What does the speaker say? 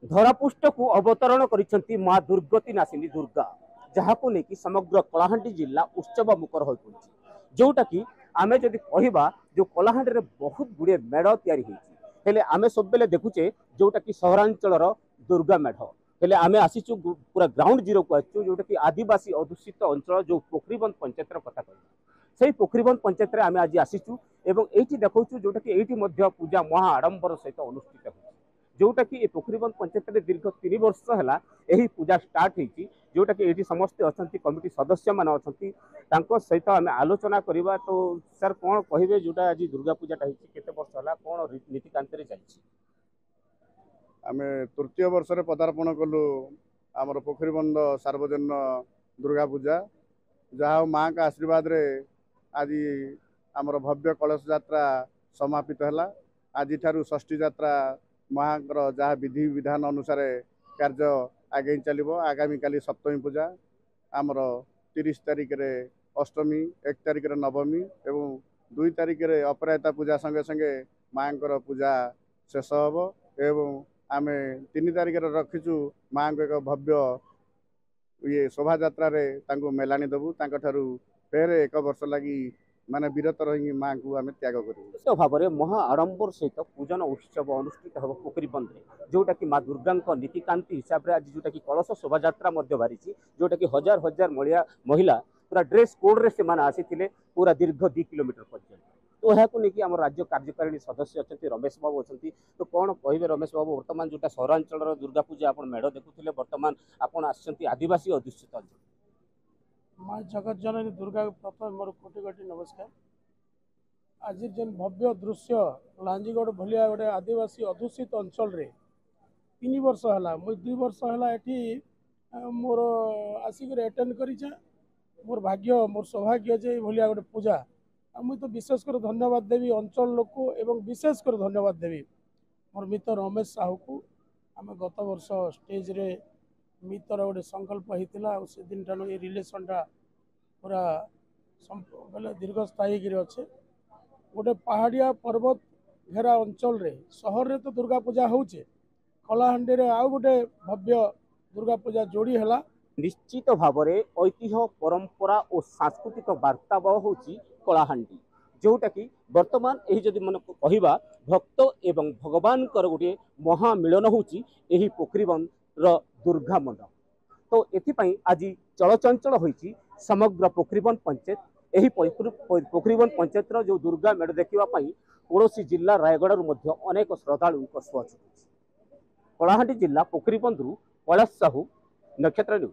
धरापृष्ठ को अवतरण करिसेंती माँ दुर्गति नासिनी दुर्गा जहाँ को लेकिन समग्र कलाहांडी जिला उत्सव मुखर हो पड़ी जोटा कि आमे जदि कहबा जो कलाहांडी रे बहुत गुड़े मेढ़ तैयारी हेले आमे सब बेले देखुचे जोटा कि सहरांचल दुर्गा मेढ़ हेले आमे आसीचु पूरा ग्राउंड जीरो को आसीचु जोटा कि आदिवासी अधूषित अंचल जो पोखरीबंद पंचायत कथा कहबा से पोखरीबंद पंचायत आमे आज आसीचु एवं एठी देखौचु जोटा कि एठी मध्य पूजा महा आडंबर सहित अनुष्ठित हो जोटा कि पोखरीबंद पंचायत दीर्घ 3 वर्ष है यही पूजा स्टार्ट होती जोटा कि ये समस्ते अच्छा कमिटी सदस्य मान अच्छा सहित आम आलोचना करवा तो सर कौन कहे जोटा आज दुर्गा पूजाटा केते वर्ष है कौन नीतिकांत चलती आम तृतीय वर्ष पदार्पण कलु आमर पोखरीबंद सार्वजन दुर्गा पूजा जहाँ माँ का आशीर्वाद रे आज आमर भव्य कलश यात्रा समापित है आज षष्ठी यात्रा महांकर जहाँ विधि विधान अनुसार कार्य आगे चलो आगामी काली सप्तमी पूजा आमर 30 तारिख रे अष्टमी 1 तारिख रे नवमी एवं 2 तारिख रे अपराजिता पूजा संगे संगे माँकर पूजा शेष हम एवं आम 3 तारिख रे रखीचु माँ को एक भव्य ये शोभा यात्रा मेलानी देवु फेर 1 वर्ष लगी माने विरत रही माँ को आम त्याग कर भाव में महा आडंबर सहित पूजन उत्सव अनुष्ठित हो पोखरीबंद जोटा कि माँ दुर्गा नीतिकांति हिसाब से आज जोटा कि कलश शोभा यात्रा बाहरी जोटा कि हजार हजार महिला पूरा ड्रेस कोड रे से आसी पूरा दीर्घ 2 किलोमीटर पर्यंत तो यह लेकिन आम राज्य कार्यकारिणी सदस्य अच्छा रमेश बाबू अच्छा तो कौन कहे रमेश बाबू बर्तमान जोटा सहरांचल दुर्गा पूजा आप मेढ़ देखुले बर्तमान आपड़ आदिवासी अधूषित अंचल माँ जगत जननी दुर्गा प्रथम मोर कोटि कोटि नमस्कार। आज जेन भव्य दृश्य लांजीगढ़ भलिया गोटे आदिवासी अधूषित अंचल रे 3 वर्ष है मुझे 2 वर्ष है मोर आसिक एटेंड करें मोर भाग्य मोर सौभाग्य जे भलिया गोटे पूजा मुझे तो विशेषकर धन्यवाद देवी अंचल लोक एवं विशेषकर धन्यवाद देवी मोर मित्र रमेश साहू को आम गत वर्ष स्टेज रे मितर गोटे संकल्प होता से दिन ठान ये रिलेसनटा पूरा बोले दीर्घस्थायी अच्छे गोटे पहाड़िया पर्वत घेरा अंचल रे सहर रे तो दुर्गा पूजा होचे कलाहांडी रे आउ गोटे भव्य दुर्गा पूजा जोड़ी है निश्चित भाव में ऐतिह्य परंपरा और सांस्कृतिक वार्तावह होची कलाहांडी जोटा कि वर्तमान यही जदि मन कहवा भक्त एवं भगवान गोटे महामिलन होची यही पोखरीबंद दुर्गा मंडप तो एथिपाई आज चलचंचल होईची समग्र पोखरीबंद पंचायत यही पोखरीबंद पंचायत जो दुर्गा मेढ़ देखा पड़ोशी जिला रायगड़ अनेक श्रद्धालु कलाहांडी जिला पोखरीबंद कैलाश साहू नक्षत्र न्यूज।